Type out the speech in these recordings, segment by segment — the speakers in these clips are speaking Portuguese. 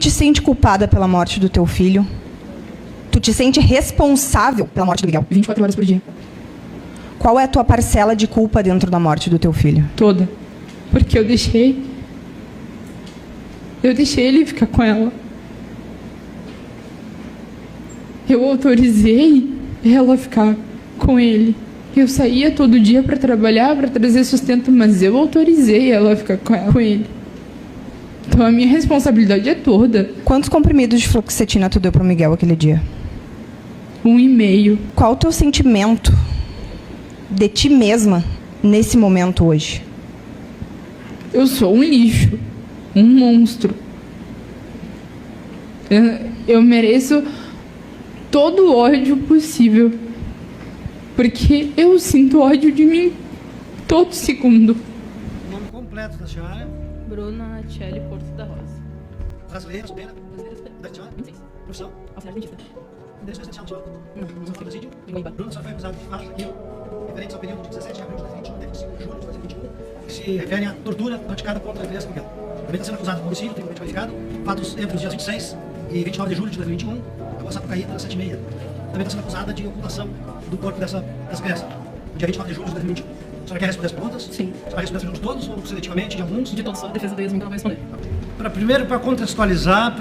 te sente culpada pela morte do teu filho? Tu te sente responsável pela morte do Miguel? 24 horas por dia. Qual é a tua parcela de culpa dentro da morte do teu filho? Toda. Porque eu deixei ele ficar com ela. Eu autorizei ela ficar com ele. Eu saía todo dia para trabalhar, para trazer sustento, mas eu autorizei ela ficar com ele. Então a minha responsabilidade é toda. Quantos comprimidos de fluoxetina tu deu pro Miguel aquele dia? 1,5. Qual o teu sentimento de ti mesma nesse momento hoje? Eu sou um lixo, um monstro. Eu mereço todo o ódio possível, porque eu sinto ódio de mim todo segundo. O nome completo da senhora? Bruna Natiele Porto da Rosa. Brasileira, solteira? Da senhora? 26. Profissão? Auxiliar dentista. Endereço residencial da senhora? Não São Francisco? Iguaíba. Bruna, a senhora foi acusada de fatos aqui, referentes ao período de 17 de abril de 2021 até 25 de julho de 2021, que se referem à tortura praticada contra a criança Miguel. Também está sendo acusado de homicídio, tem qualificado, fatos entre os dias 26 e 29 de julho de 2021, após a Sapucaí, das 7h30. Também está sendo acusada de ocultação do corpo dessa criança, no dia 29 de julho de 2021. A senhora quer responder as perguntas? Sim. A senhora vai responder as perguntas de todos ou seletivamente de alguns? De todos, só a defesa da Yasmin que ela vai responder. Primeiro, para contextualizar,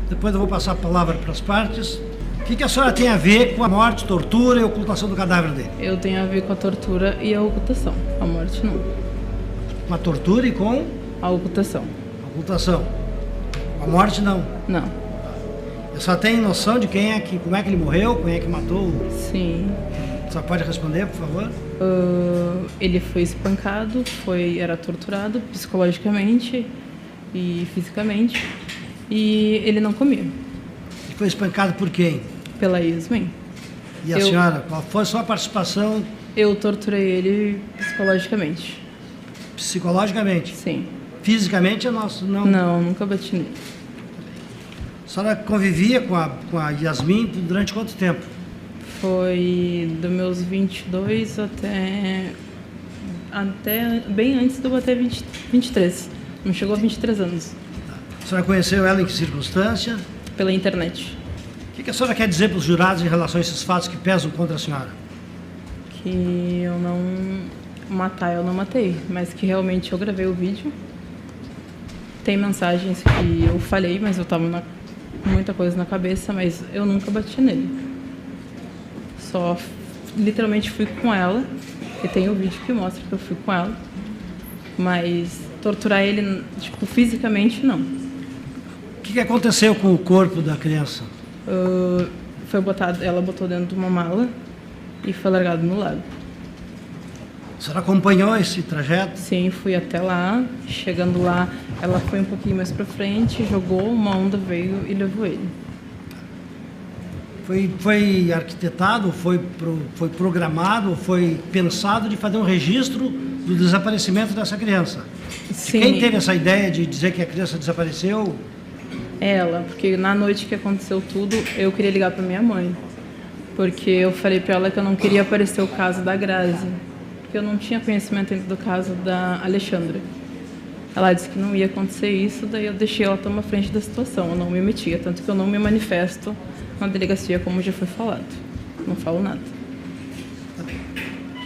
depois eu vou passar a palavra para as partes. O que a senhora tem a ver com a morte, tortura e ocultação do cadáver dele? Eu tenho a ver com a tortura e a ocultação. A morte não. Com a tortura e com A ocultação. a ocultação. A morte não. Não. A senhora tem noção de como é que ele morreu, quem é que matou? Sim. A senhora pode responder, por favor? Ele foi espancado, era torturado psicologicamente e fisicamente. E ele não comia. Ele foi espancado por quem? Pela Yasmin. E a senhora, qual foi a sua participação Eu torturei ele psicologicamente. psicologicamente? Sim. Fisicamente é nosso, não? Não, nunca bati nele. A senhora convivia com a Yasmin durante quanto tempo? Foi dos meus 22 até bem antes de eu bater 23. Não chegou a 23 anos. A senhora conheceu ela em que circunstância? Pela internet. O que a senhora quer dizer para os jurados em relação a esses fatos que pesam contra a senhora? Que eu não matei, mas que realmente eu gravei o vídeo. Tem mensagens que eu falhei, mas eu tava muita coisa na cabeça, mas eu nunca bati nele. Só literalmente fui com ela, e tem o vídeo que mostra que eu fui com ela, mas torturar ele, tipo, fisicamente, não. O que aconteceu com o corpo da criança? Ela botou dentro de uma mala e foi largado no lago. A senhora acompanhou esse trajeto? Sim, fui até lá. Chegando lá, ela foi um pouquinho mais pra frente, jogou, uma onda veio e levou ele. Foi arquitetado, foi programado, foi pensado de fazer um registro do desaparecimento dessa criança? Sim. De quem teve essa ideia de dizer que a criança desapareceu? Ela, porque na noite que aconteceu tudo, eu queria ligar pra minha mãe. Porque eu falei pra ela que eu não queria aparecer o caso da Grazi. Porque eu não tinha conhecimento ainda do caso da Alexandra. Ela disse que não ia acontecer isso, daí eu deixei ela tomar frente da situação. Eu não me metia, tanto que eu não me manifesto na delegacia, como já foi falado. Não falo nada. Tá bem.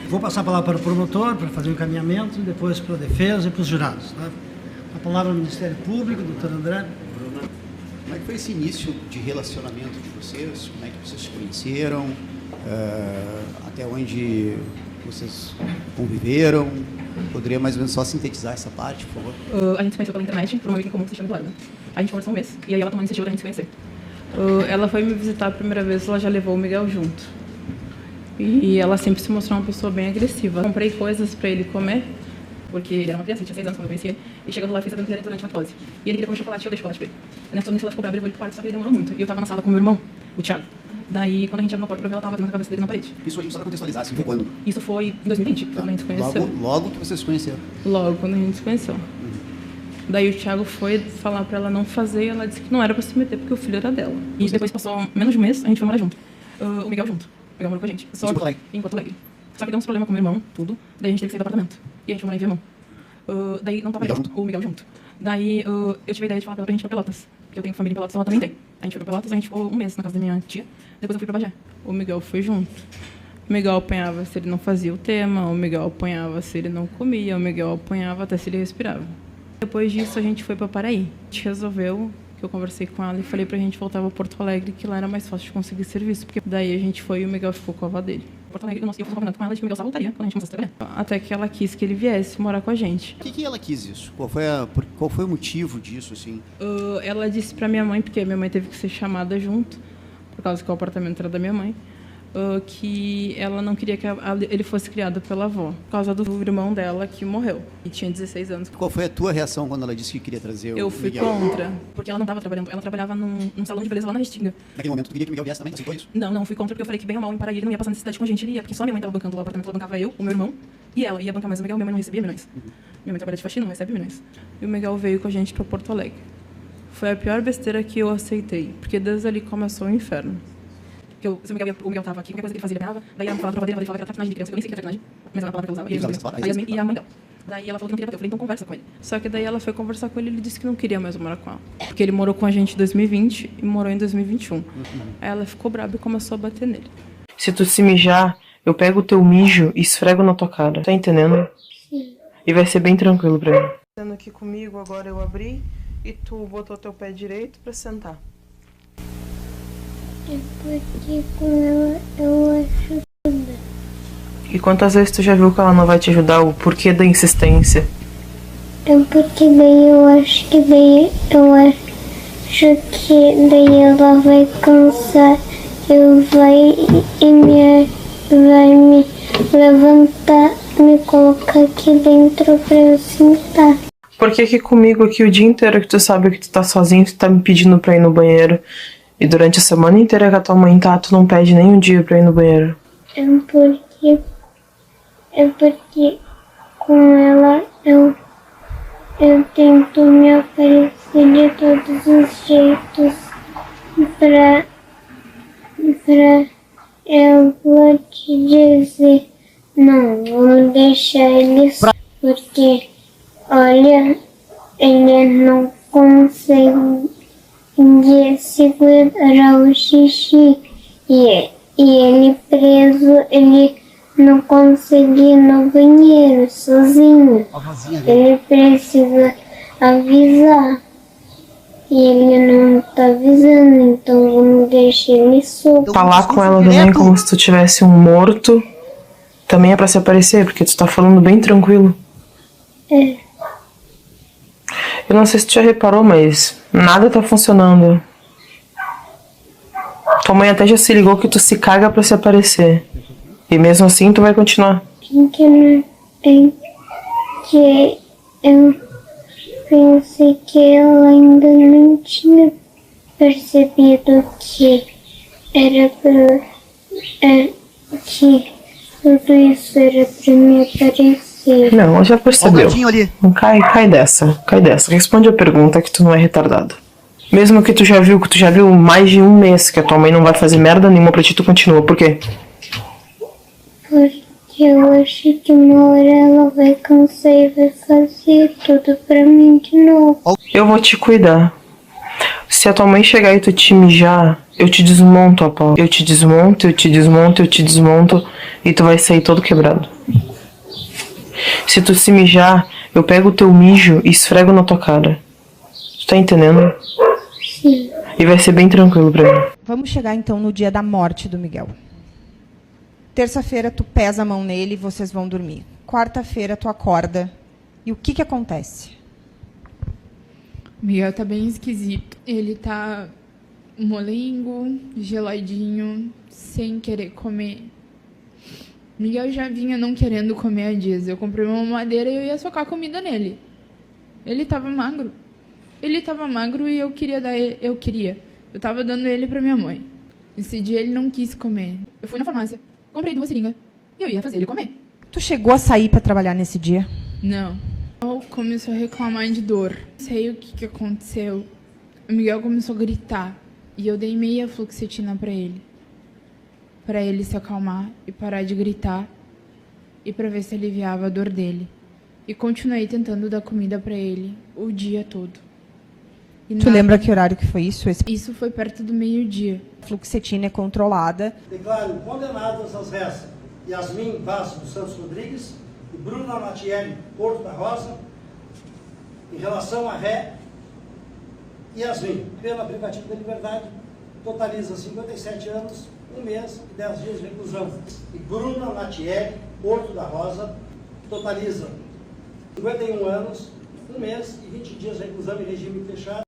Vou passar a palavra para o promotor, para fazer o encaminhamento, depois para a defesa e para os jurados. Tá? A palavra ao Ministério Público, doutor André. Bruna, como é que foi esse início de relacionamento de vocês? Como é que vocês se conheceram? Até onde vocês conviveram? Poderia mais ou menos só sintetizar essa parte, por favor? A gente se conheceu pela internet, por uma amiga em comum que se chama Eduarda. A gente conversou um mês, e aí ela tomou a iniciativa da gente se conhecer. Ela foi me visitar a primeira vez, ela já levou o Miguel junto. E ela sempre se mostrou uma pessoa bem agressiva. Comprei coisas pra ele comer, porque ele era uma criança, ele tinha 6 anos quando eu conheci ele. E chegando lá, eu fiz a brincadeira durante uma lactose. E ele queria comer chocolate, e eu dei chocolate pra ele. Nessa ela ficou brava, ele foi pro quarto, só que ele demorou muito. E eu tava na sala com meu irmão, o Thiago. Daí, quando a gente abriu a porta pra ver, ela tava batendo a cabeça dele na parede. Isso aí, só para contextualizar, assim, foi quando? Isso foi em 2020, quando a gente se conheceu. Logo que vocês se conheceram? Logo, quando a gente se conheceu. Daí o Thiago foi falar pra ela não fazer e ela disse que não era pra se meter porque o filho era dela. E depois passou menos de um mês, a gente foi morar junto. O Miguel junto. O Miguel morou com a gente. Só em Porto Alegre. Só que deu uns problemas com o meu irmão, tudo. Daí a gente teve que sair do apartamento. E a gente foi morar em Viamão. Daí não tava Miguel junto, o Miguel junto. Daí eu tive a ideia de falar pra ela pra gente ir pra Pelotas. Porque eu tenho família em Pelotas, ela também tem. A gente foi pra Pelotas, a gente ficou um mês na casa da minha tia. Depois eu fui pra Bagé. O Miguel foi junto. O Miguel apanhava se ele não fazia o tema, o Miguel apanhava se ele não comia, o Miguel apanhava até se ele respirava. Depois disso a gente foi pra Paraí. A gente resolveu, que eu conversei com ela e falei pra gente voltar pra Porto Alegre, que lá era mais fácil de conseguir serviço. Porque daí a gente foi e o Miguel ficou com a avó dele. Porto Alegre, eu fui combinando com ela de que o Miguel só voltaria quando a gente começasse a trabalhar. Até que ela quis que ele viesse morar com a gente. Por que ela quis isso? Qual foi o motivo disso, assim? Ela disse pra minha mãe, porque minha mãe teve que ser chamada junto, por causa que o apartamento era da minha mãe, que ela não queria que ele fosse criado pela avó, por causa do irmão dela que morreu, e tinha 16 anos. Qual foi a tua reação quando ela disse que queria trazer o Eu fui Miguel? contra, porque ela não estava trabalhando, ela trabalhava num salão de beleza lá na Restinga. Naquele momento tu queria que o Miguel viesse também? Aceitou isso? Não, fui contra porque eu falei que bem ou mal em Paraí ele não ia passar necessidade com a gente, ele ia, porque só minha mãe estava bancando lá o apartamento, ela bancava eu, o meu irmão, e ela ia bancar mais o Miguel, minha mãe não recebia milhões. Minha mãe trabalha de faxina, não recebe milhões. E o Miguel veio com a gente para Porto Alegre. Foi a pior besteira que eu aceitei, porque desde ali começou o inferno. Porque se o Miguel tava aqui, qualquer coisa que ele fazia, ele ganhava. Daí ela falava pra dele, ela falava que era traficagem de criança. Eu nem sei o que era traficagem, mas era a palavra que ela usava. A Yasmin e a mãe dela. Daí ela falou que não queria bater. Eu falei, então conversa com ele. Só que daí ela foi conversar com ele e ele disse que não queria mais morar com ela. Porque ele morou com a gente em 2020 e morou em 2021. Aí ela ficou brava e começou a bater nele. Se tu se mijar, eu pego o teu mijo e esfrego na tua cara. Tá entendendo? Sim. E vai ser bem tranquilo pra mim. Sendo aqui comigo, agora eu abri e tu botou teu pé direito pra sentar. É porque com ela eu acho tudo. E quantas vezes tu já viu que ela não vai te ajudar? O porquê da insistência? É porque daí eu acho que daí ela vai cansar e vai me levantar, me colocar aqui dentro pra eu sentar. Por que comigo aqui o dia inteiro que tu sabe que tu tá sozinho, tu tá me pedindo pra ir no banheiro? E durante a semana inteira que a tua mãe tá, tu não pede nem um dia pra ir no banheiro? É porque com ela eu tento me oferecer de todos os jeitos pra ela te dizer, não, vamos deixar ele só, porque olha, ele não consegue segurar o xixi e ele preso, ele não consegue ir no banheiro sozinho. Ele precisa avisar e ele não tá avisando, então vamos deixar ele solto. Falar com ela também como se tu tivesse um morto também é pra se aparecer, porque tu tá falando bem tranquilo. É. Eu não sei se tu já reparou, mas nada tá funcionando. Tua mãe até já se ligou que tu se caga pra se aparecer. E mesmo assim tu vai continuar. Que eu pensei que ela ainda não tinha percebido que que tudo isso era pra me aparecer. Não, ela já percebeu. Ó o gatinho ali. Cai dessa. Responde a pergunta que tu não é retardado. Mesmo que tu já viu mais de um mês que a tua mãe não vai fazer merda nenhuma pra ti, tu continua. Por quê? Porque eu acho que uma hora ela vai cansar e vai fazer tudo pra mim de novo. Eu vou te cuidar. Se a tua mãe chegar e tu te mijar, eu te desmonto a pau. Eu te desmonto e tu vai sair todo quebrado. Se tu se mijar, eu pego o teu mijo e esfrego na tua cara. Tu tá entendendo? Sim. E vai ser bem tranquilo pra mim. Vamos chegar então no dia da morte do Miguel. Terça-feira tu pesa a mão nele e vocês vão dormir. Quarta-feira tu acorda. E o que acontece? O Miguel tá bem esquisito. Ele tá molengo, geladinho, sem querer comer. Miguel já vinha não querendo comer há dias. Eu comprei uma mamadeira e eu ia socar comida nele. Ele tava magro. E eu queria dar ele. Eu tava dando ele pra minha mãe. Esse dia ele não quis comer. Eu fui na farmácia, comprei 2 seringas e eu ia fazer ele comer. Tu chegou a sair para trabalhar nesse dia? Não. Ele começou a reclamar de dor. Não sei o que aconteceu. O Miguel começou a gritar. E eu dei meia fluoxetina pra ele se acalmar e parar de gritar. E pra ver se aliviava a dor dele. E continuei tentando dar comida para ele o dia todo. E Tu lembra que horário que foi isso? Isso foi perto do meio-dia. A fluoxetina é controlada. Declaro condenadas as réis Yasmin Vaz dos Santos Rodrigues e Bruna Matielli Porto da Rosa, em relação à ré Yasmin. Pena privativa de liberdade, totaliza 57 anos, 1 mês e 10 dias de reclusão. E Bruna Matielli Porto da Rosa, totaliza 51 anos, 1 mês e 20 dias de reclusão em regime fechado.